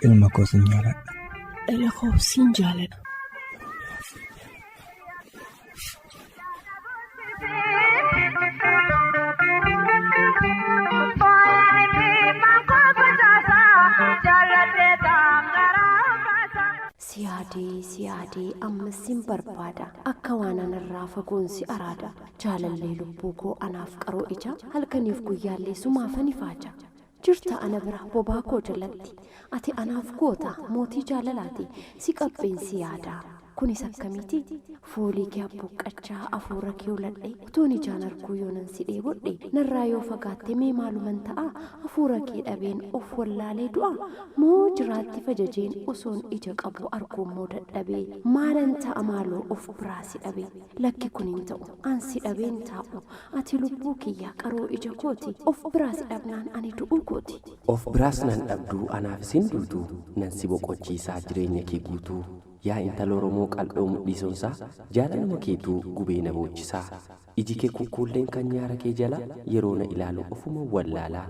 Ilma koo sin jaaladha. Dhala koo sin jaaladha. Siyaadee amma sin barbaada akka waan anarraa fagoonsi araada jaalallee lubbuu koo anaaf qaroo ija halkaniif guyyaallee sumaafani faaja jirta ana bira bobaa koo jalatti ati anaaf goota mootii jaalalaati si qabbeensi yaadaa kunis akkamitti foolii kee abbuqqachaa afuura kee uladhe utuun ijaan arguu yoonan si dheebodhe narraa yoo fagaatte mee maaluman ta'a afuura kee dhabeen of wallaalee du'a moo jiraatti fajajeen osoon ija qabu arguummoo dadhabee maalan ta'a maaloo of biraa si dhabe lakki kun hin ta'u an si dhabeen taa'u ati lubbuu kiyya qaroo ija kooti of biraa si dhabnaan ani du'uu kooti. Of biraas nan dhabduu anaaf sin duutuu nan si boqochiisaa jireenya kee guutuu. Yaa intala Oromoo qal'oo mudhiisonsaa jaalaluma keetuu gubee na boochisaa iji kee kukkuulleen kan nyaara kee jala yeroo na ilaalu ofuma wallaalaa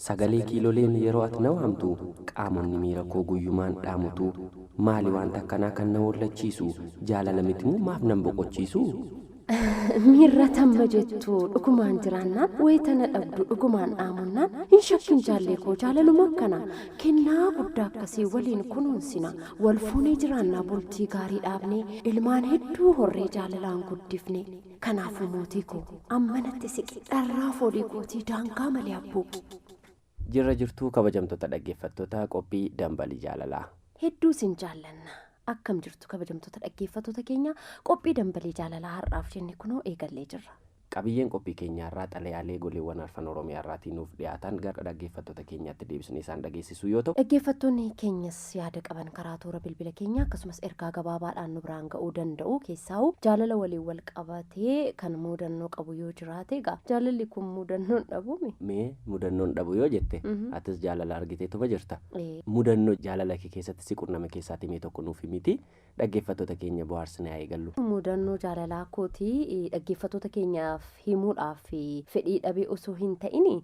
sagalee kiiloleen yeroo ati na waamtu qaamonni miira koo guyyumaan dhaamutu maali wanta akkanaa kan na wallachiisu jaalala mitimu maaf nan boqochiisu. Miirra tamma jettu dhugumaan jiraannaan wayitana dhabdu dhugumaan dhaamunnaan hin shakkin jaallee koo jaalaluma akkana kennaa guddaa akkasii waliin kunuunsina wal fuunee jiraannaa bultii gaarii dhaabnee ilmaan hedduu horree jaalalaan guddifne kanaafuu mootii koo ammanatti siqi dharraa foolii kootii daangaa malee abbuuqi. Jirra jirtuu kabajamtoota dhaggeeffattoota qophii dambalii jaalalaa. Hedduu sin jaallanna. Akkam jirtu kabajamtoota dhaggeeffattoota keenya qophii dambalii jaalalaa har'aaf jenne kunoo eegallee jirra. Qabiyyeen qophii keenyaarraa xalayaalee goleewwan arfan Oromiyaarraatiin nuuf dhiyaatan gara dhaggeeffattoota keenyaatti deebisnee isaan dhageessisuu yoo ta'u dhaggeeffattoonni keenyas yaada qaban karaa toora bilbila keenya akkasumas ergaa gabaabaadhaan nu biraan ga'uu danda'u keessaa'u jaalala waliin wal qabatee kan mudannoo qabu yoo jiraate egaa jaalalli kun mudannoon dhabuumi. Mee mudannoon dhabu yoo jette atis jaalala argiteetuma jirta. Mudannoo jaalala kee keessatti si qunname keessaati mee tokko nuuf himiti dhaggeeffattoota keenya bohaarsinee haa eegallu. Mudannoo jaalalaa kootii dhaggeeffattoota keenyaaf himuudhaaf fedhii dhabee osoo hin ta'ini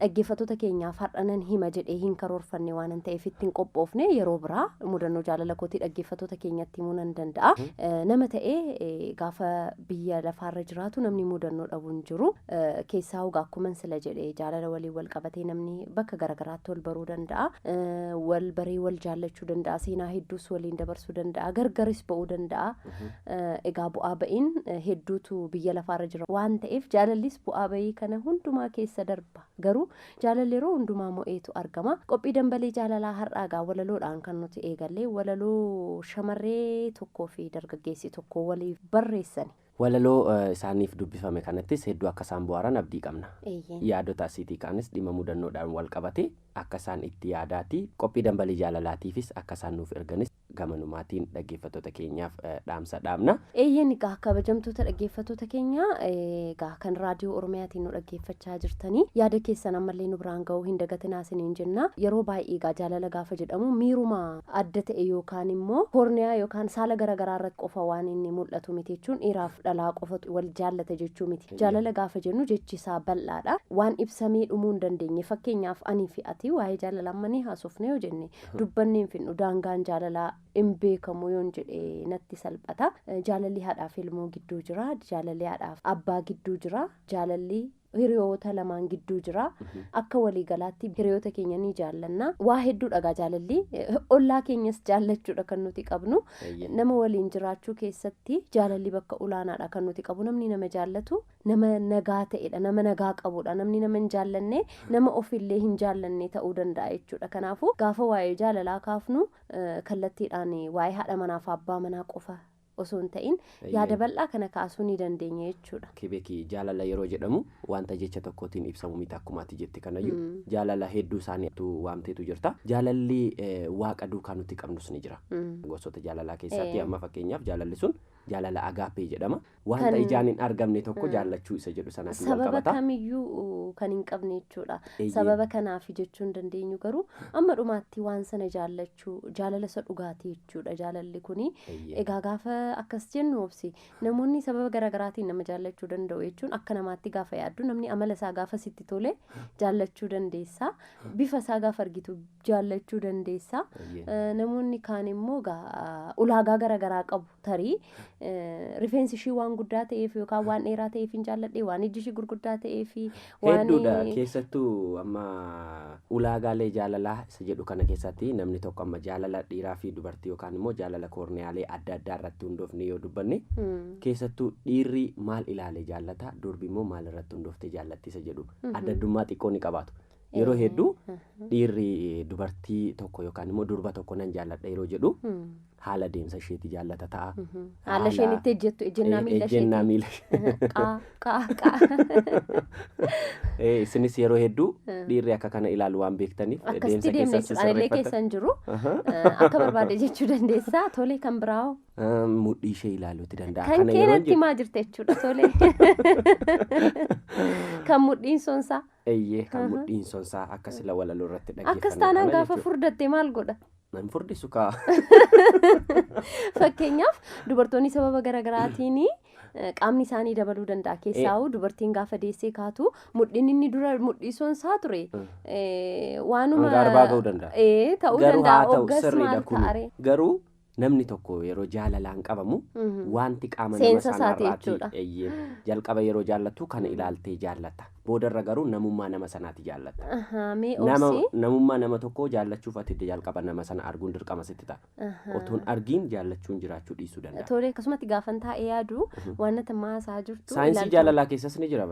dhaggeeffattoota keenyaaf har'anan hima jedhee hin karoorfanne waan hin ta'eef ittiin qophoofne yeroo biraa mudannoo jaalala kootii dhaggeeffattoota keenyatti himuu nan danda'a. Nama ta'ee gaafa biyya lafaarra jiraatu namni mudannoo dhabu hin jiru keessaa ugaa akkuma sila jedhee jaalala waliin wal qabatee namni bakka garagaraatti wal baruu danda'a wal baree wal jaallachuu danda'a seenaa hedduus waliin dabarsuu danda'a gargaris ba'uu danda'a. Egaa bu'aa ba'iin hedduutu biyya lafaarra jira waan ta'eef jaalallis bu'aa bayii kana hundumaa keessa darba garuu jaalalli yeroo hundumaa mo'eetu argama. Qophii dambalii jaalalaa har'aagaa walaloodhaan kan nuti eegallee walaloo shamarree tokkoo fi dargaggeessi tokko waliif barreessani. Walaloo isaaniif dubbifame kanattis hedduu akka isaan bu'aaran abdii qabna. Yaadota asiitii kaanis dhimma mudannoodhaan wal qabate akka isaan itti yaadaati qophii dambalii jaalalaatiifis akka isaan nuuf erganis gamanumaatiin dhaggeeffattoota keenyaaf dhaamsa dhaamna. Eeyyeen egaa kabajamtoota dhaggeeffattoota keenya egaa kan raadiyoo Oromiyaatiin nu dhaggeeffachaa jirtanii yaada keessan ammallee nu biraan ga'uu hin dagatinaa isiniin jenna. Yeroo baay'ee egaa jaalala gaafa jedhamu miiruma adda ta'e yookaan immoo korniyaa yookaan saala garaagaraa irratti qofa waan inni mul'atu miti jechuun dhiiraaf dhalaa qofa wal jaallata jechuu miti. Jaalala gaafa jennu jechi isaa bal'aadha waan ibsamee dhumuu hin dandeenye fakkeenyaaf anii fi ati waa'ee jaalala ammanii haasofne yoo jenne dubbanneen finnu daangaan jaalalaa hin beekamu yoon jedhee natti salphata. Jaalalli haadhaaf ilmoo gidduu jira jaalalli haadhaaf abbaa gidduu jira jaalalli hiriyoota lamaan gidduu jira. Akka waliigalaatti hiriyoota keenya ni jaallanna. Waa hedduu dhagaa jaalalli ollaa keenyas jaallachuudha kan nuti qabnu. Nama waliin jiraachuu keessatti jaalalli bakka olaanaadha kan nuti qabu. Namni nama jaallatu nama nagaa ta'edha, nama nagaa qabudha. Namni nama hin jaallanne nama ofillee hin jaallanne ta'uu danda'a jechuudha. Kanaafuu gaafa waa'ee jaalalaa kaafnu kallattiidhaan waa'ee haadha manaaf abbaa manaa qofa osoo hin ta'in yaada bal'aa kana kaasuu ni dandeenya jechuudha. Kibeki jaalala yeroo jedhamu wanta jecha tokkootiin ibsamu miti akkuma ati jette kanayyuu jaalala hedduu isaaniitu waamteetu jirta. Jaalalli waaqa duukaa nuti qabnus ni jira. Gosoota jaalalaa keessatti amma fakkeenyaaf jaalalli sun jaalala agaapee jedhama. Wanta ijaan hin argamne tokko jaallachuu isa jedhu sanatti wal qabata. Sababa kamiyyuu kan hin qabne jechuudha. Sababa kanaaf jechuu hin dandeenyu garuu amma dhumaatti waan sana jaallachuu jaalala isa dhugaatii jechuudha. Jaalalli kuni egaa gaafa akkas jennu obsi namoonni sababa garaagaraatiin nama jaallachuu danda'u jechuun akka namaatti gaafa yaaddu namni amala isaa gaafa sitti tole jaallachuu dandeessa. Bifa isaa gaafa argitu jaallachuu dandeessa. Namoonni kaan immoo ulaagaa garaagaraa qabu tarii rifeensi ishii waan guddaa ta'eef yookaan waan dheeraa ta'eef hin jaalladhe waan iji ishii gurguddaa ta'eef waan hedduudha keessattuu amma ulaagaalee jaalalaa isa jedhu kana keessatti namni tokko amma jaalala dhiiraa fi dubartii yookaan immoo jaalala koorniyaalee adda addaa irratti hundoofne yoo dubbanne keessattuu dhiirri maal ilaalee jaallata durbi immoo maal irratti hundooftee jaallatti isa jedhu adda addummaa xiqqoo ni qabaatu. Yeroo hedduu dhiirri dubartii tokko yookaan immoo durba tokko nan jaalladha yeroo jedhu haala deemsa isheeti jaallata ta'a. Haala isheen itti ejjettu ejjennaa miila isinis yeroo hedduu dhiirri akka kana ilaalu waan beektaniif deemsa keessatti sirreeffatan. Keessan jiru akka barbaade jechuu dandeessaa. Tole kan biraawoo. Mudhii ishee ilaaluuti danda'a. Kan keenyatti maa jirte jechuudha tole. Kan mudhiin sonsaa. Eeyyee kan mudhiin sonsaa akkasila walaloo irratti dhaggeeffannaa. Akkas taanaan gaafa furdatte maal godha? Nan furdisu kaa. Fakkeenyaaf dubartoonni sababa garaagaraatiin qaamni isaanii dabaluu danda'a. Keessaa'u dubartiin gaafa deessee kaatu mudhiin inni dura mudhii sonsaa ture. Waanuma garbaa ga'uu danda'a. Ta'uu danda'a. Oggas maal ta'are? Garuu namni tokko yeroo jaalalaan qabamu wanti qaama nama sanaarraati jalqaba yeroo jaallatu kana ilaaltee jaallata. Boodarra garuu namummaa nama sanaati jaallata. Namummaa nama tokko jaallachuuf ati jalqaba nama sana arguun dirqama sitti ta'a. Otuun argiin jaallachuun jiraachuu dhiisuu danda'a. Tole akkasumatti gaafan taa'ee yaadu waan natti maasaa jirtu. Saayinsii jaalalaa keessas ni jira.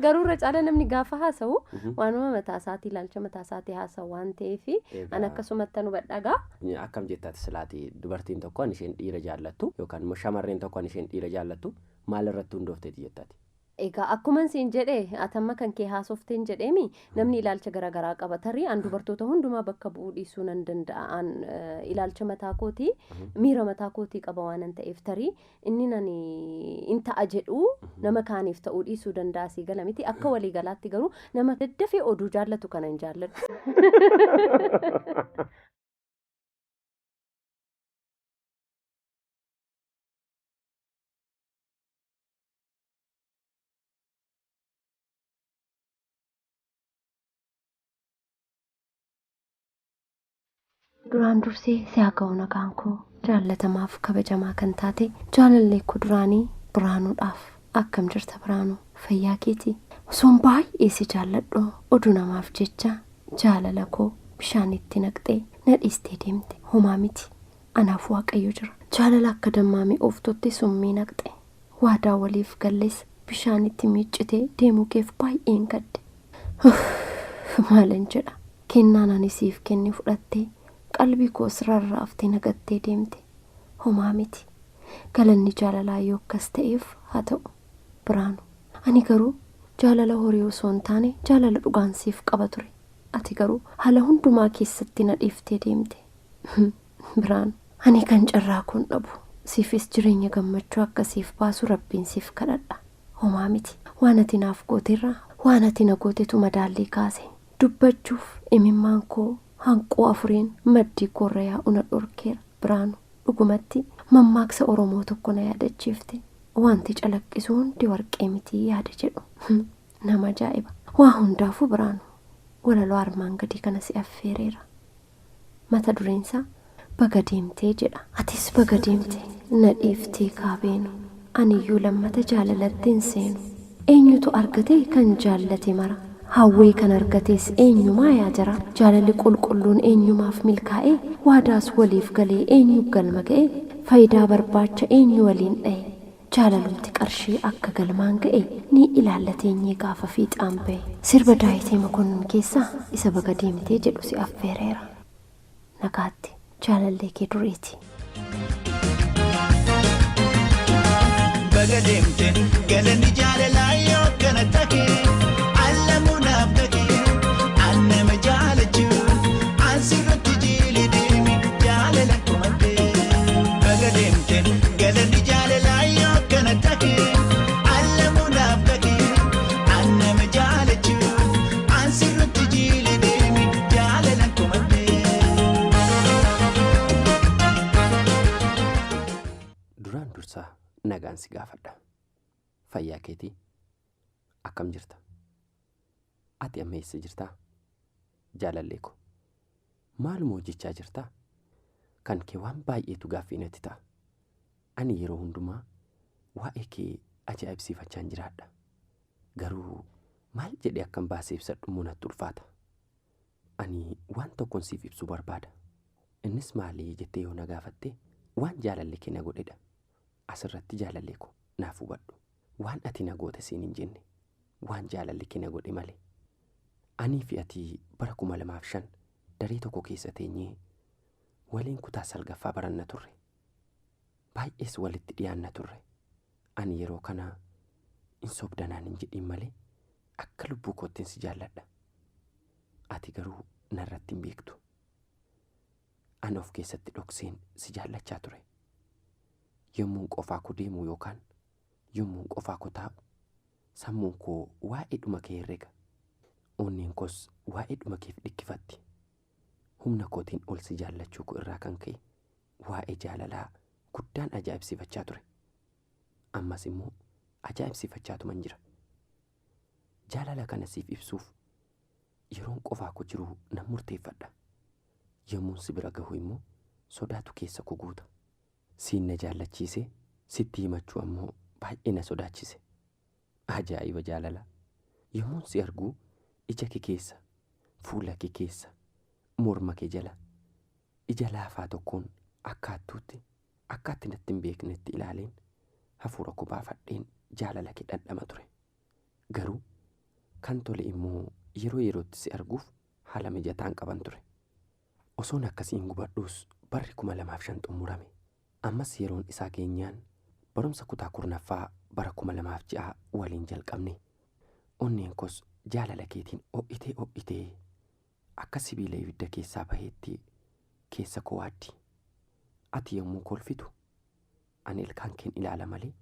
Garuu irra caala namni gaafa haasa'u waanuma mataa isaatii ilaalcha mataa isaatii haasa'u waan ta'eef an akkasumatti nu badhagaa. Akkam jettaati silaati dubartiin tokko an isheen dhiira jaallattu yookaan immoo shamarreen tokko an isheen dhiira jaallattu maal irratti hundoofteeti jettaati? Egaa akkuma siin jedhee atamma kan kee haasofteen jedheemi namni ilaalcha garaagaraa qaba. Tarii an dubartoota hundumaa bakka bu'uu dhiisuu nan danda'a. Ilaalcha mataa kootii miira mataa kootii qaba waan ta'eef tarii inni nani in ta'a jedhu nama kaaniif ta'uu dhiisuu danda'a sii gala miti. Akka waliigalaatti garuu nama daddafee oduu jaallatu kana hin jaalladhu. Duraan dursee si haa ga'u nagaan koo jaallatamaaf kabajamaa kan taate jaalallee koo duraanii Biraanuudhaaf akkam jirta Biraanuu fayyaa keetii osoon baay'ee si jaalladhu oduu namaaf jecha jaalala koo bishaanitti naqxee na dhiistee deemte homaa miti anaaf waaqayyo jira jaalala akka dammaamii ooftootti summii naqxe waadaa waliif gallees bishaanitti miiccitee deemuu keef baay'een gadde maalan jedha kennaan ani siif kenni fudhattee qalbii koo sirarraaftee nagattee deemte homaa miti galanni jaalalaa yoo akkas ta'eef haa ta'u Biraanuu ani garuu jaalala horii osoo hin taane jaalala dhugaansiif qaba ture ati garuu haala hundumaa keessatti na dhiiftee deemte Biraanuu ani kan carraa kun dhabu siifis jireenya gammachuu akkasiif baasu rabbiin siif kadhadha homaa miti waan ati naaf gooteerraa waan ati na gootetu madaallii kaase dubbachuuf imimmaan koo hanqoo afuriin maddii koorra yaa'u na dhorkeera Biraanuu dhugumatti mammaaksa Oromoo tokko na yaadachiifte wanti calaqqisu hundi warqee miti yaada jedhu nama ajaa'iba waa hundaafuu Biraanuu walaloo armaan gadii kana si affeereera mata dureensaa baga deemtee jedha atis baga deemtee na dhiiftee kaabeenu aniyyuu lammata jaalalattiin seenu. Eenyutu argate kan jaallate mara. Hawwee kan argates eenyumaa yaa jara. Jaalalli qulqulluun eenyumaaf milkaa'e. Waadaas waliif galee eenyu galma ga'e. Faayidaa barbaacha eenyu waliin dha'e. Jaalalumti qarshii akka galmaan ga'e ni ilaallateenyee gaafa fiixaan ba'e. Sirba Daawitee Mokonnin keessaa isa baga deemtee jedhu si affeereera. Nagaatti jaalallee kee duriiti. Baga deemte galanni jaalalaa yoo kana take allamuunaaf take annama jaalachuu asirratti jiili deemi jaalala kumadde. Baga deemte galanni jaalalaa yoo kana take allamuunaaf take annama jaalachuu asirratti jiili deemi jaalala kumadde. Duraan dursaa nagaan si gaafadha. Fayyaa keetii akkam jirta? Ati amma eessa jirtaa? Jaalallee ko maaluma hojjechaa jirtaa? Kan kee waan baay'eetu gaaffii natti ta'a. Ani yeroo hundumaa waa'ee kee ajaa'ibsiifachaan jiraadha. Garuu maal jedhee akkan baasee ibsadhu natti ulfaata. Ani waan tokkon siif ibsuu barbaada. Innis maalii jettee yoo na gaafatte waan jaalallee kee na godhedha. Asirratti jaalallee ko naaf hubadhu. Waan ati na goote siin hin jenne waan jaalallee kee na godhe malee. Anii fi ati bara 2005 daree tokko keessa teenyee waliin kutaa salgaffaa baranna turre. Baay'ees walitti dhiyaanna turre. Ani yeroo kana hin sobdanaan hin jedhin malee akka lubbuu kootiin si jaalladha. Ati garuu narratti hin beektu. Ani of keessatti dhokseen si jaallachaa ture. Yommuun qofaa koo deemu yookaan yommuun qofaa koo taa'u sammuun koo waa'ee dhuma kee herrega. Onneen koos waa'ee dhuma keef dhikkifatti. Humna kootiin ol si jaallachuu koo irraa kan ka'e waa'ee jaalalaa guddaan ajaa'ibsiifachaa ture. Ammas immoo ajaa'ibsiifachaatuman jira. Jaalala kana siif ibsuuf yeroon qofaa koo jiru nan murteeffadha. Yommuun si bira gahu immoo sodaatu keessa koo guuta. Siin na jaallachiise sitti himachuu ammoo baay'ee na sodaachise. Ajaa'iba jaalala. Yommuun si arguu ija kee keessa, fuula kee keessa, morma kee jala, ija laafaa tokkoon akkaattuutti akkaatti natti hin beeknetti ilaaleen hafuura koo baafadheen jaalala kee dhandhama ture. Garuu kan tole immoo yeroo yerootti si arguuf haala mijataan qaban ture. Osoon akkasiin gubadhuus barri 2005 xumurame. Ammas yeroon isaa keenyaan barumsa kutaa 10ffaa bara 2006 waliin jalqabne. Onneen koos jaalala keetiin o'itee akka sibiila ibidda keessaa baheetti keessa koo waaddi. Ati yommuu kolfitu ani ilkaan keen ilaala malee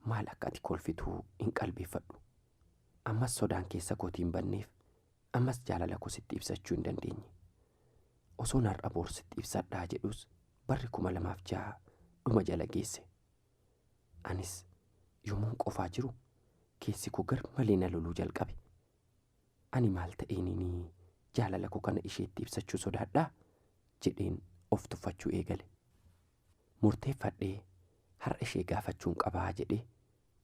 maal akka ati kolfituu hin qalbeeffadhu. Ammas sodaan keessa kootiin banneef ammas jaalala koo sitti ibsachuu hin dandeenye. Osoon har'a boor sitti ibsadhaa jedhus barri 2006 dhuma jala geesse. Anis yommuun qofaa jiru keessi koo gar malee na loluu jalqabe. Ani maal ta'eenini jaalala koo kana isheetti ibsachuu sodaadhaa jedheen of tuffachuu eegale. Murteeffadhee har'a ishee gaafachuun qabaa jedhee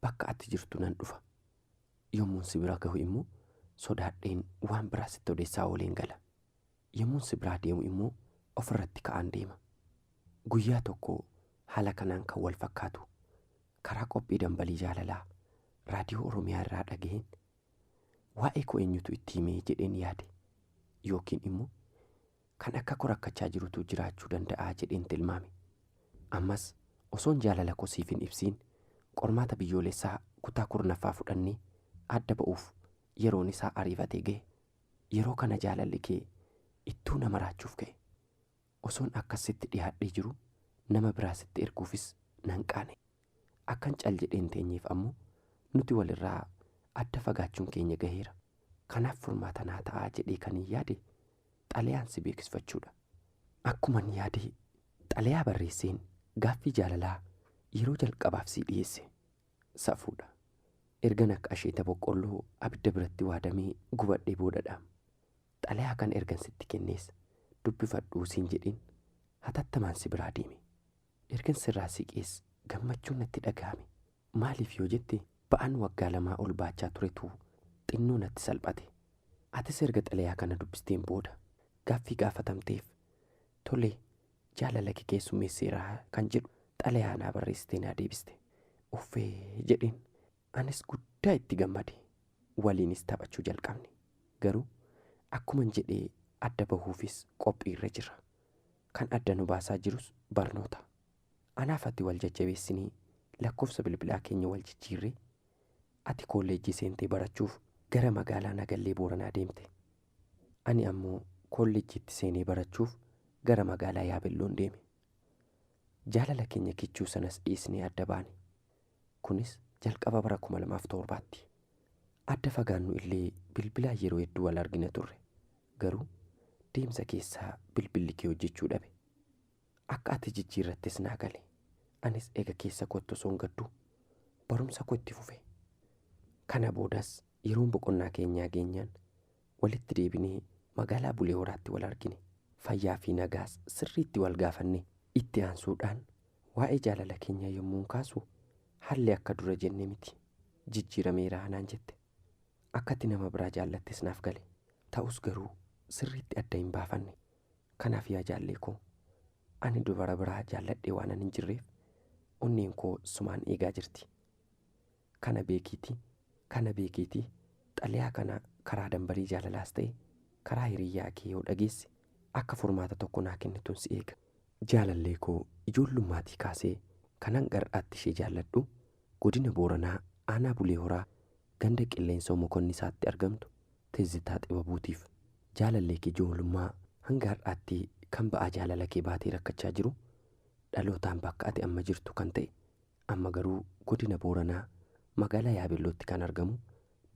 bakka ati jirtu nan dhufa. Yommuun si bira gahu immoo sodaadheen waan biraa sitti odeessaa ooleen gala. Yommuun si biraa deemu immoo ofirratti ka'aan deema. Guyyaa tokko haala kanaan kan wal fakkaatu karaa qophii dambalii jaalalaa raadiyoo Oromiyaa irraa dhaga'een waa'ee koo eenyutu itti himee jedheen yaade yookiin immoo kan akka koo rakkachaa jirutu jiraachuu danda'aa jedheen tilmaame. Ammas osoon jaalala koo siif hin ibsiin qormaata biyyoolessaa kutaa 10ffaa fudhannee adda ba'uuf yeroon isaa ariifatee ga'e. Yeroo kana jaalalli kee ittuu nama raachuuf ka'e. Osoon akkasitti dhiyaadhee jiru nama biraa sitti erguufis nan qaane. Akkan cal jedheen teenyeef ammoo nuti walirraa adda fagaachuun keenya gaheera. Kanaaf furmaata naa ta'aa jedhee kan hin yaade xalayaan si beeksisfachuudha. Akkuman yaade xalayaa barreesseen gaaffii jaalalaa yeroo jalqabaaf si dhiyeesse. Safuudha. Ergan akka asheeta boqqolloo abidda biratti waadamee gubadhee boodadha. Xalayaa kan ergan sitti kennees dubbifadhuu siin jedhin hatattamaan si biraa deeme. Ergan sirraa siqees gammachuun natti dhagahame. Maaliif yoo jette ba'aan waggaa 2 ol baachaa turetu xinnoo natti salphate. Atis erga xalayaa kana dubbisteen booda gaaffii gaafatamteef tole jaalala kee keessummeesseera kan jedhu xalayaa naa barreessitee naa deebiste. Uffee jedheen anis guddaa itti gammade. Waliinis taphachuu jalqabne. Garuu akkuman jedhee adda bahuufis qophii irra jira. Kan adda nu baasaa jirus barnoota. Anaaf ati wal jajjabeessinii lakkoofsa bilbilaa keenya wal jijjiirree ati kolleejjii seentee barachuuf gara magaalaa Nagallee Booranaa deemte. Ani ammoo kolleejjiitti seenee barachuuf gara magaalaa Yaabelloon deeme. Jaalala keenya kichuu sanas dhiisnee adda baane. Kunis jalqaba bara 2007tti. Adda fagaannu illee bilbilaa yeroo hedduu wal argina turre. Garuu deemsa keessaa bilbilli kee hojjechuu dhabe. Akka ati jijjiirrattes naa gale. Anis ega keessa kottu osoon gaddu barumsa koo itti fufe. Kana boodas yeroon boqonnaa keenyaa geenyaan walitti deebinee magaalaa Bulee Horaatti wal argine. Fayyaa fi nagaas sirriitti wal gaafanne. Itti aansuudhaan waa'ee jaalala keenyaa yommuun kaasu haalli akka dura jenne miti. Jijjiirameera naan jette. Akkatti nama biraa jaallattes naaf gale. Ta'us garuu sirriitti adda hin baafanne. Kanaaf yaa jaallee koo ani dubara biraa jaalladhee waan hin jirreef onneen koo sumaan eegaa jirti. Kana beekiitii xalayaa kana karaa dambarii jaalalaas ta'e karaa hiriyyaa kee yoo dhageesse akka furmaata tokko naa kennituun si eega. Jaalallee koo ijoollummaatii kaasee kanan gar'aatti ishee jaalladhu godina Booranaa aanaa Bulee Horaa ganda qilleensa Mokonnisaatti argamtu Teezzitaa Xibabuutiif. Jaalallee kee ijoollummaa hanga har'aatti kan ba'aa jaalala kee baatee rakkachaa jiru dhalootaan bakka ati amma jirtu kan ta'e amma garuu godina Booranaa magaalaa Yaabellootti kan argamu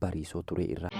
Bariisoo Turee irraa.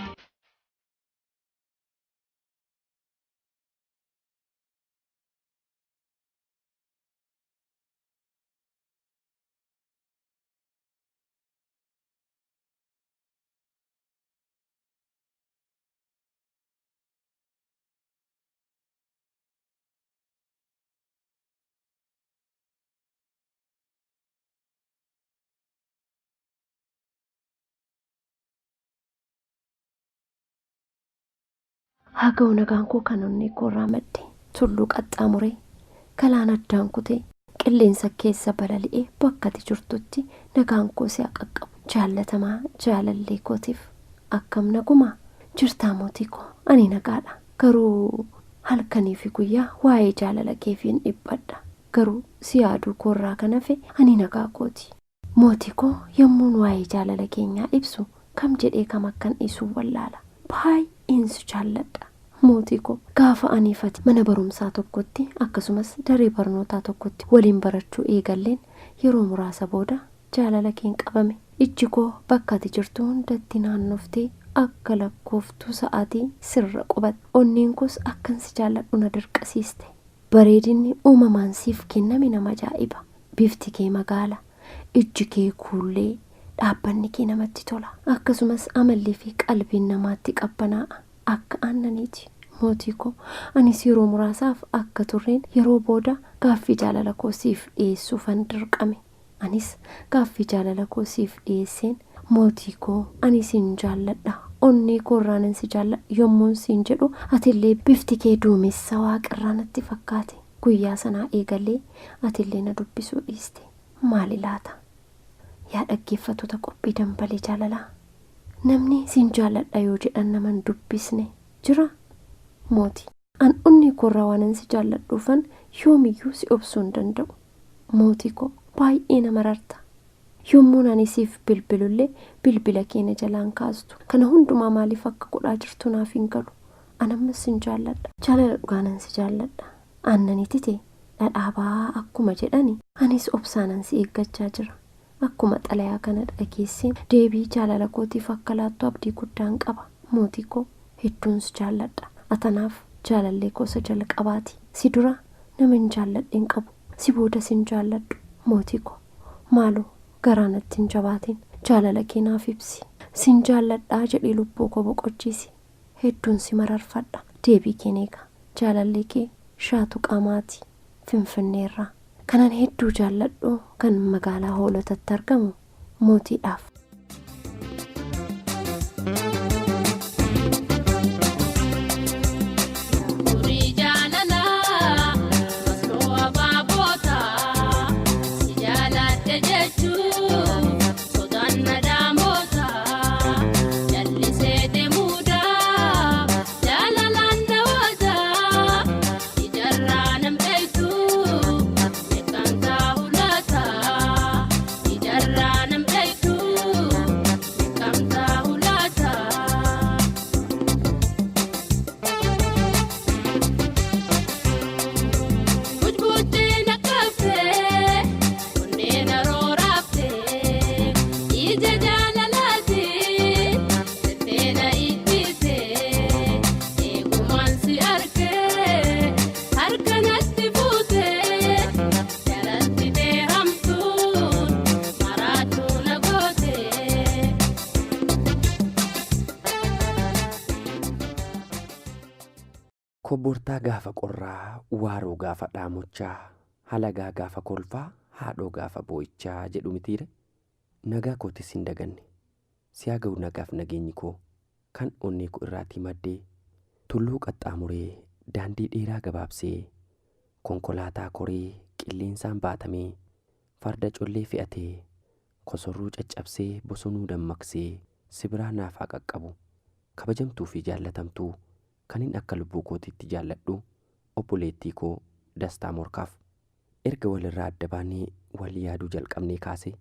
Haga'u nagaan koo kan onni koorraa madde tulluu qaxxaamuree kalaan addaan kutee qilleensa keessa balali'ee bakka ati jirtutti nagaan koo si qaqqabu. Jaallatamaa jaalallee kootiif akkam nagumaa jirtaa mootii koo ani nagaadha. Garuu halkanii fi guyyaa waa'ee jaalala keefiin dhiphadha. Garuu si yaaduu koorraa kan hafe ani nagaa kooti. Mootii koo yommuun waa'ee jaalala keenyaa ibsu kam jedhee kam akkan dhiisuu wallaala. Baay'een si jaalladha. Mootii koo gaafa aniifati mana barumsaa tokkotti akkasumas daree barnootaa tokkotti waliin barachuu eegalleen yeroo muraasa booda jaalala keen qabame. Ijji koo bakka ati jirtu hundatti naannoftee akka lakkooftuu sa'aatii sirra qubatte. Onneen koos akkan si jaalladhu na dirqasiiste. Bareedinni uumamaan siif kenname nama ajaa'iba. Bifti kee magaala, ijji kee kuullee, dhaabbanni kee namatti tola. Akkasumas amallee fi qalbiin namaatti qabbanaa'a. Akka aannaniiti. Mootii koo anis yeroo muraasaaf akka turreen yeroo booda gaaffii jaalala koo siif dhiyeessuufan dirqame. Anis gaaffii jaalala koo siif dhiyeesseen mootii koo ani sin jaalladha. Onnee koorraanan si jaalladha yommuun siin jedhu atillee bifti kee duumessa waaqirraa natti fakkaate. Guyyaa sanaa eegalee atillee na dubbisuu dhiiste. Maali laata? Yaa dhaggeeffattoota qophii dambalee jaalalaa. Namni sin jaalladha yoo jedhan naman dubbisne jira. Mootii an onnee koorraa waanan si jaalladhuufan yoomiyyuu si obsuu hin danda'u. Mootii koo baay'ee nama rarta. Yommuun ani siif bilbilullee bilbila keenya jalaan kaastu. Kana hundumaa maaliif akka godhaa jirtu naaf hin galu. An ammas sin jaalladha. Jaalala dhugaanan si jaalladha. Aannaniitite dhadhaabaa akkuma jedhani anis obsaanan si eeggachaa jira. Akkuma xalayaa kana dhageesseen deebii jaalala kootiif akka laattu abdii guddaan qaba. Mootii koo hedduun si jaalladha. Atanaaf jaalallee gosa jalqabaati. Si dura nama hin jaalladheen qabu. Si booda sin jaalladhu. Mootii koo maaloo garaanatti hin jabaatiin jaalala kee naaf ibsi. Sin jaalladhaa jedhee lubbuu koo boqochiisi. Hedduun si mararfadha. Deebii keen eega. Jaalallee kee Shaatu Qaamaati Finfinneerraa. Kanan hedduu jaalladhu kan magaalaa Hoolotatti argamu mootiidhaaf. Kobbortaa gaafa qorraa, waaroo gaafa dhaamochaa, halagaa gaafa kolfaa, haadhoo gaafa boo'ichaa jedhu mitiire. Nagaa kootis hin daganne. Si haa ga'u nagaaf nageenyi koo kan onnee koo irraatii maddee, tulluu qaxxaamuree, daandii dheeraa gabaabsee, konkolaataa koree qilleensaan baatamee, farda collee fe'atee, kosorruu caccabsee bosonuu dammaqsee, sibiraa naaf haa qaqqabu. Kabajamtuu fi jaallatamtuu kanin akka lubbuu kootiitti jaalladhu obboleettii koo Dastaa Morkaaf. Erga walirraa adda baanee wal yaaduu jalqabnee kaasee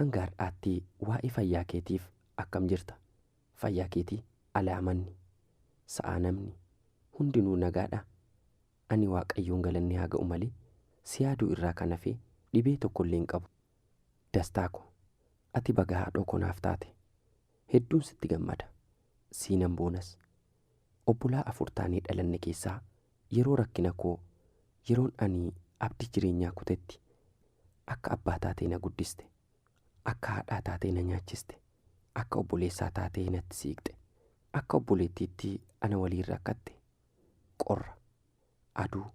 hanga har'aatti waa'ee fayyaa keetiif akkam jirta? Fayyaa keetii alaamanni sa'aa namni hundinuu nagaadha. Ani Waaqayyoon galanni haa ga'u malee si yaaduu irraa kan hafe dhibee tokko illee hin qabu. Dastaa ko, ati baga haadhoo konaaf taate. Hedduun sitti gammada. Siinan boonas. Obbolaa 4 taanee dhalanne keessaa yeroo rakkina koo, yeroon ani abdii jireenyaa kutetti akka abbaa taatee na guddiste, akka haadhaa taatee na nyaachiste, akka obboleessaa taatee natti siiqxe, akka obboleettiitti ana waliin rakkatte. Qorra, aduu,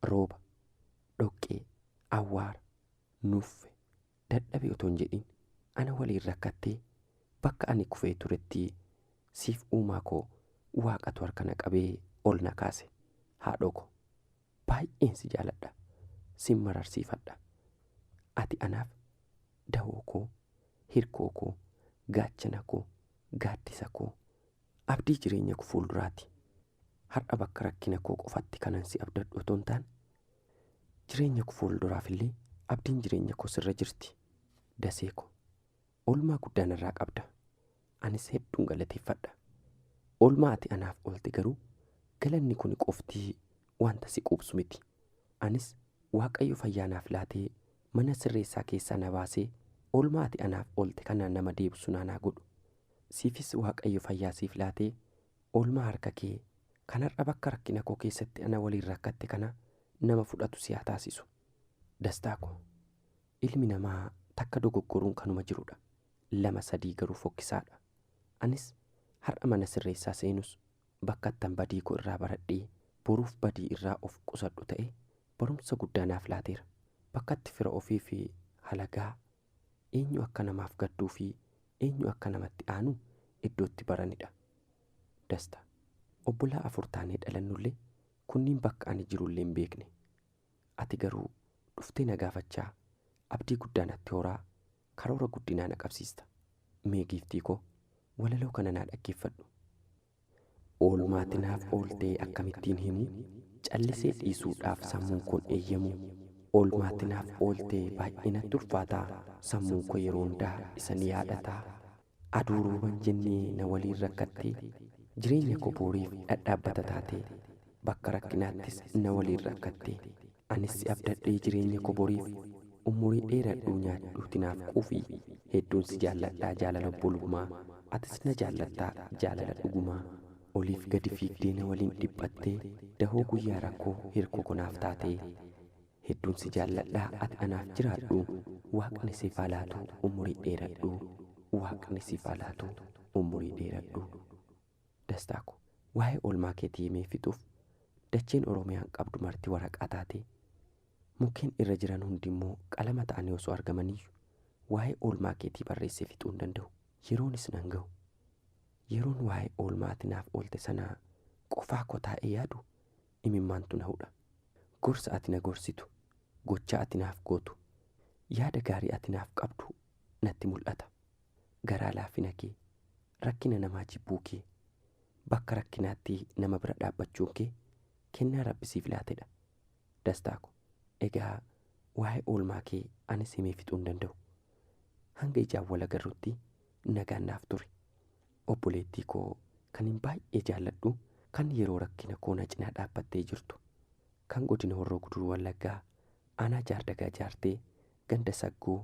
rooba, dhoqqee, awwaara, nuffe, dadhabe otoo hin jedhin ana waliin rakkattee bakka ani kufee turetti siif uumaa koo Waaqatu harka na qabee ol na kaase. Haadhoo ko, baay'een si jaaladha, sin mararsiifadha. Ati anaaf dahoo koo, hirkoo koo, gaachana koo, gaaddisa koo, abdii jireenya koo fuulduraati. Har'a bakka rakkina koo qofatti kanan si abdadhu otoo hin taane jireenya koo fuulduraaf illee abdiin jireenya koo sirra jirti. Dasee ko, oolmaa guddaan irraa qabda. Anis hedduun galateeffadha. Oolmaa ati anaaf oolte garuu galanni kun qoftii wanta si quubsu miti. Anis Waaqayyo fayyaa naaf laatee mana sirreessaa keessaa na baasee oolmaa ati anaaf oolte kana nama deebisu naanaa godhu. Siifis Waaqayyo fayyaa siif laatee oolmaa harka kee kan har'a bakka rakkina koo keessatti ana waliin rakkatte kana nama fudhatu si haa taasisu. Dastaa ko, ilmi namaa takka dogoggoruun kanuma jirudha. 2-3 garuu fokkisaadha. Anis har'a mana sirreessaa seenus bakka attan badii koo irraa baradhee boruuf badii irraa of qusadhu ta'e barumsa guddaa naaf laateera. Bakka itti fira ofii fi halagaa eenyu akka namaaf gadduu fi eenyu akka namatti aanu iddootti baranidha. Dastaa, obbolaa 4 taanee dhalannullee kunniin bakka ani jirullee hin beekne. Ati garuu dhuftee na gaafachaa abdii guddaa natti horaa karoora guddinaa na qabsiista. Mee giiftii koo walaloo kana naa dhaggeeffadhu. Oolmaati naaf ooltee akkamittiin himu, callisee dhiisuudhaaf sammuun kun eeyyamu. Oolmaati naaf ooltee baay'inatti ulfaataa, sammuun koo yeroo hundaa isa ni yaadataa. Aduu rooban jennee na waliin rakkattee, jireenya koo booriif dhadhaabbata taatee, bakka rakkinaattis na waliin rakkattee. Anis si abdadhee jireenya koo boriif umurii dheeradhuu nyaadhuuti naaf quufii. Hedduun si jaalladhaa jaalala obbolumaa, atis na jaallattaa jaalala dhugumaa. Oliif gadi fiigdee na waliin dhiphattee, dahoo guyyaa rakkoo hirkoo konaaf taatee. Hedduun si jaalladhaa ati anaaf jiraadhu, Waaqni siif haa laatu umurii dheeradhu, Waaqni siif haa laatu umurii dheeradhu. Dastaa ko, waa'ee oolmaa keetii himee fixuuf dacheen Oromiyaan qabdu marti waraqaa taatee, mukkeen irra jiran hundi immoo qalama ta'anii osoo argamaniyyuu waa'ee oolmaa keetii barreessee fixuu hin danda'u. Yeroonis nan ga'u. Yeroon waa'ee oolmaati naaf oolte sanaa qofaa koo taa'ee yaadu imimmaantu na hudha. Gorsa ati na gorsitu, gochaa ati naaf gootu, yaada gaarii ati naaf qabdu natti mul'ata. Garaa laafina kee, rakkina namaa jibbuu kee, bakka rakkinaatti nama bira dhaabbachuun kee kennaa Rabbisiif laatedha. Dastaa ko, egaa waa'ee oolmaa kee anis himee fixuu hin danda'u. Hanga ijaan wal agarrutti nagaan naaf ture. Obboleettii koo kan hin baay'ee jaalladhu, kan yeroo rakkina koo na cinaa dhaabbattee jirtu, kan godina Horroo Guduruu Wallaggaa aanaa Jaardagaa jaartee ganda Saggoo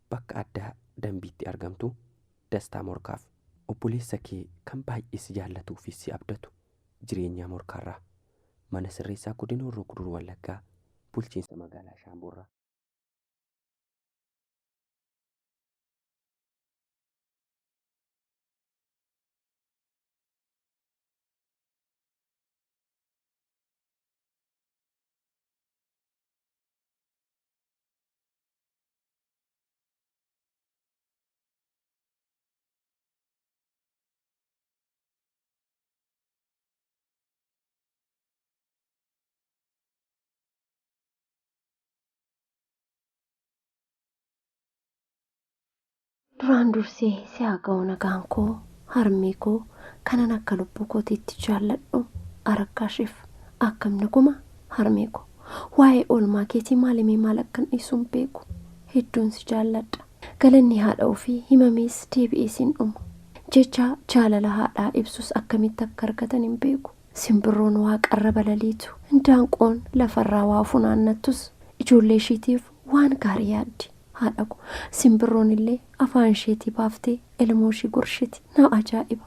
bakka addaa Dambiitti argamtu Dastaa Morkaaf, obboleessa kee kan baay'ee si jaallatuu fi si abdatu Jireenyaa Morkaarraa, mana sirreessaa godina Horroo Guduruu Wallaggaa bulchiinsa magaalaa Shaamburraa. Duraan dursee si haa ga'u nagaan koo, harmee koo kanan akka lubbuu kootiitti jaalladhu Arakkaashiif akkam naguma harmee koo. Waa'ee oolmaa keetii maalimee maal akkan dhiisuun beeku, hedduun si jaalladha. Galanni haadha ofii himamees deebi'ee siin dhumu. Jecha jaalala haadhaa ibsus akkamitti akka argatan hin beeku. Simbirroon waaqarra balaliitu, indaanqoon lafarraa waa funaannattus ijoollee ishiitiif waan gaarii yaaddi. Haadha ko, simbirroon illee afaan isheetii baaftee ilmoo ishii gorshiti. Na ajaa'iba.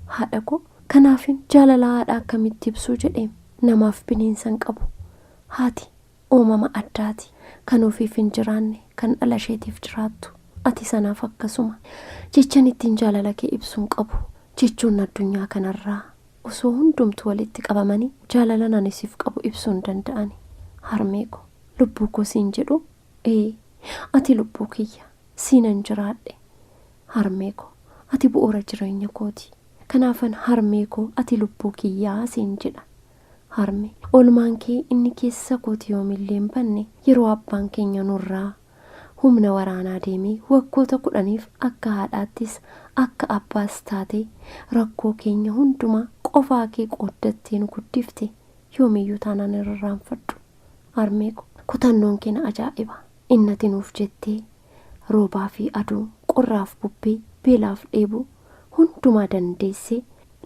Haadha ko, kanaafin jaalala haadhaa akkamitti ibsuu jedhee namaaf bineensa hin qabu. Haati uumama addaati, kan ofiif hin jiraanne, kan dhala isheetiif jiraattu. Ati sanaaf akkasuma. Jechan ittiin jaalala kee ibsuun qabu. Jechuun addunyaa kanarraa osoo hundumtu walitti qabamanii jaalala nanisiif qabu ibsuu hin danda'ani. Harmee ko, lubbuu koo siin jedhu ati lubbuu kiyya siinan jiraadhe. Harmee ko, ati bu'uura jireenya kooti. Kanaafan harmee ko, ati lubbuu kiyyaa siin jedha. Harmee, oolmaan kee inni keessa kooti yoomillee hin banne yeroo abbaan keenya nurraa humna waraanaa deemee waggoota 10 akka haadhaattis akka abbaas taate rakkoo keenya hundumaa qofaa kee qooddattee nu guddifte yoomiyyuu taanaan irraanfadhu. Harmee ko, kutannoon kee na ajaa'iba. Innati nuuf jettee roobaa fi aduu, qorraaf bubbee, beelaaf dheebuu hundumaa dandeessee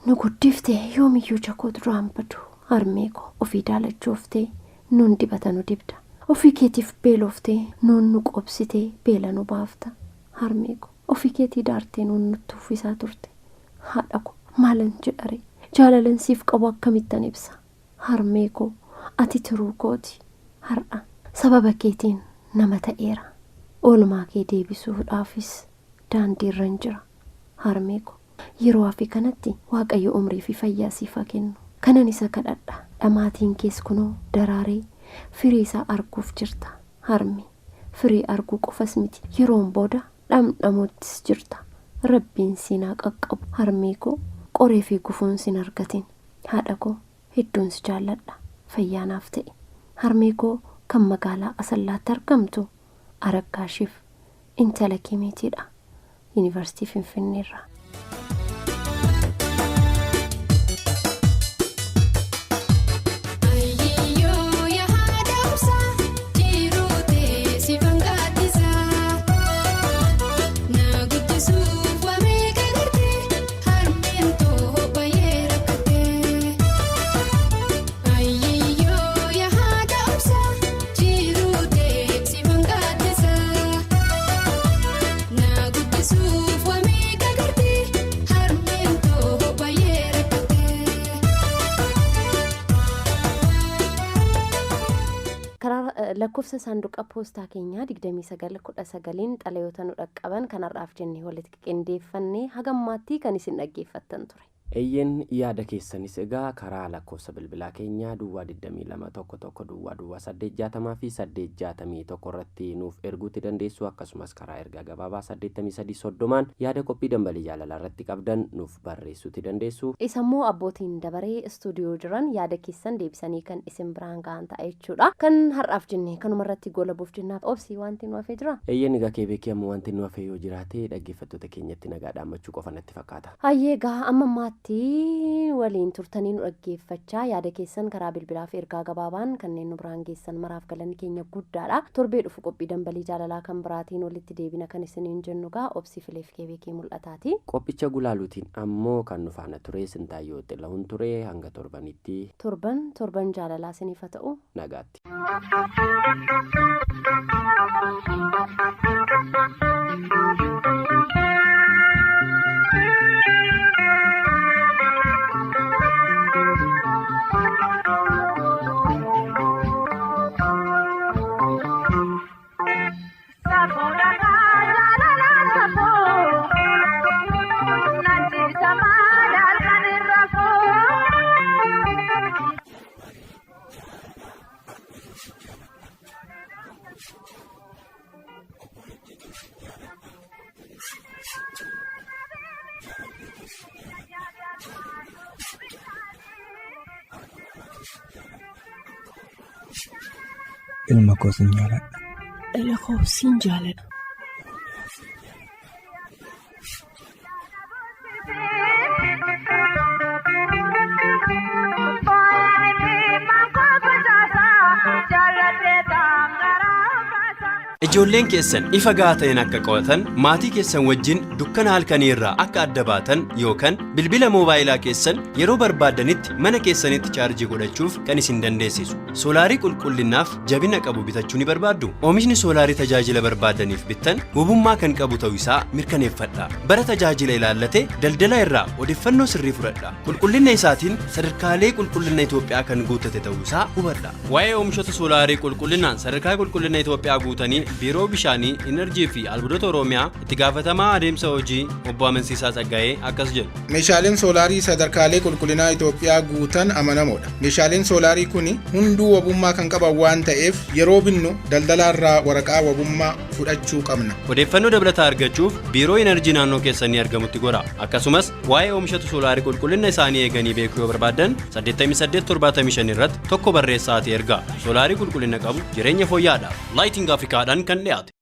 nu guddifte yoomiyyuu jakoo duraan badu. Harmee ko, ofii daalachooftee nuun dibata nu dibda. Ofii keetiif beelooftee nuun nu qobsitee beela nu baafta. Harmee ko, ofii keetii daartee nuun nutti uffisaa turte. Haadha ko, maalan jedhare jaalalan siif qabu akkamittan ibsa. Harmee ko, ati turuu kooti. Har'a sababa keetiin nama ta'eera. Oolmaa kee deebisuudhaafis daandiirra hin jira. Harmee ko, yeroo hafi kanatti Waaqayyo umrii fi fayyaa siif haa kennu. Kanan isa kadhadha. Dhamaatiin kees kunoo daraaree firii isaa arguuf jirta. Harmi firii arguu qofas miti, yeroon booda dhamdhamuuttis jirta. Rabbiin siinaa qaqqabu. Harmee ko, qoree fi gufuun sin argatin. Haadha ko, hedduun si jaalladha. Fayyaanaaf ta'e. Harmee ko, kan magaalaa Asallaatti argamtu Arakkaashiif intala keemiitiidha. Yuunivarsiitii Finfinneerraa. lakkoofsa saanduqa poostaa keenyaa 2919 xalayoota nu dhaqqaban kanarraaf jennee walitti qindeeffannee hagammaatti kan isin dhaggeeffattan ture. Eeyyen yaada keessanis egaa karaa lakkoofsa bilbilaa keenyaa duwwaa 2211 duwwaa 860 fi 861 irratti nuuf erguutti dandeessu. Akkasumas karaa ergaa gabaabaa 8330 yaada qophii dambalii jaalalaa irratti qabdan nuuf barreessuutti dandeessu. Isammoo abbootiin dabaree istuudiyoo jiran yaada keessan deebisanii kan isin biraan ga'an ta'a jechuudha. Kan har'aaf jennee kanuma irratti goolabuuf jennaaf obsii wanti nu hafee jira. Eeyyen egaa keebeekii ammoo wanti nu hafee yoo jiraate dhaggeeffattoota keenyatti nagaa dhaammachuu qofa natti fakkaata. Hayyee egaa amma ammaatti waliin turtanii nu dhaggeeffachaa yaada keessan karaa bilbilaa fi ergaa gabaabaan kanneen nu biraan geessan maraaf galanni keenya guddaadha. Torbee dhufu qophii dambalii jaalalaa kan biraatiin walitti deebina kan isiniin jennu gaa obsii fileef keebeekii mul'ataati. Qophicha gulaaluutiin ammoo kan nu faana ture Sintaayyoo Xilahuun ture. Hanga torbanitti torban jaalalaa isiniif haa ta'u. Nagaatti. Ilma koo sin jaaladha. Ela koo sin jaaladha. Ijoolleen keessan ifa gaata'een akka qo'atan, maatii keessan wajjin dukkana halkanii irraa akka adda baatan yookaan bilbila moobaayilaa keessan yeroo barbaadanitti mana keessanitti chaarjii godhachuuf kan isin dandeessisu. Soolaarii qulqullinaaf jabina qabu bitachuu ni barbaaddu? Oomishni soolaarii tajaajila barbaadaniif bittan hubummaa kan qabu ta'uu isaa mirkaneeffadhaa. Bara tajaajila ilaallate daldala irraa odeeffannoo sirrii fudhadhaa. Qulqullina isaatiin sadarkaalee qulqullina Itoophiyaa kan guutate ta'uu isaa hubadhaa. Waa'ee oomishoota soolaarii qulqullinaan sadarkaa qulqullina Itoophiyaa guutanii biiroo bishaanii Enerjii fi albuudota Oromiyaa itti gaafatamaa adeemsa hojii obbo Amansiisaa Tsaggaa'ee akkas jedhu. Meeshaaleen soolaarii sadarkaalee qulqullinaa Itoophiyaa guutan amanamoodha. Meeshaaleen soolaarii kuni hunduu wabummaa kan qaban waan ta'eef yeroo binnu daldalaarraa waraqaa wabummaa fudhachuu qabna. Odeeffannoo dabalataa argachuuf biiroo Enerjii naannoo keessanii argamutti goraa. Akkasumas waa'ee oomishoota soolaarii qulqullina isaanii eeganii beekuu yoo barbaadan 8875 irratti tokko barreessaatii ergaa. Soolaarii qulqullina qabu jireenya fooyya'aadhaaf. Laayiting Afrikaadhaan kan dhiyaate.